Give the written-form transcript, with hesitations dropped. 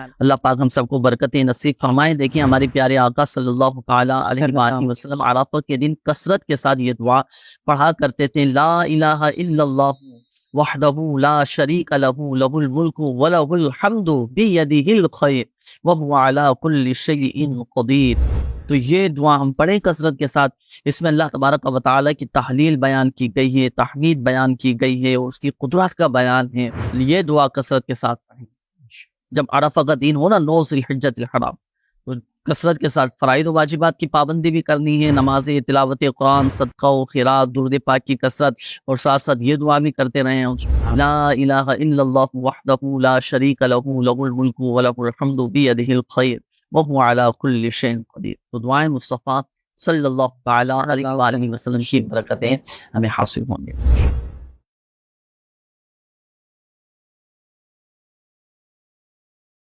अल्लाह पाक हम सबको बरकतें नसीब फरमाए। देखिए हमारे प्यारे आका सल्लल्लाहु ताला अलैहि वसल्लम अराफा के दिन कसरत के साथ ये दुआ पढ़ा करते थे, ला इलाहा इल्लल्लाह वहदहू ला शरीक लहू लहुल मुल्कु व लहुल हम्दु बियदिहिल खैर व हुवा अला कुल्लि शैइन कदीर। तो ये दुआ हम पढ़े कसरत के साथ। इसमें अल्लाह तबारक व तआला की तहलील बयान की गई है, तहमीद बयान की गई है और उसकी कुदरत का बयान है। ये दुआ कसरत के साथ पढ़ें जब अरफा का दिन हो ना, 9 ज़िलहिज्जतिल हराम, तो कसरत के साथ फ़राइज़ व वाजिबात की पाबंदी भी करनी है। नमाज़ें, तिलावत कुरान, सदका व खिरात, दुरूद पाक की कसरत और साथ साथ ये दुआ भी करते रहें, ला इलाहा इल्लल्लाहु वहदहू ला शरीक लहू लहुल मुल्कु व लहुल हम्दु बियदिहिल खैर व हुवा अला कुल्लि शैइन कदीर। तो दुआए मुस्तफ़ा सल्लल्लाहु तआला अलैहि वसल्लम की बरकतें हमें हासिल होंगी।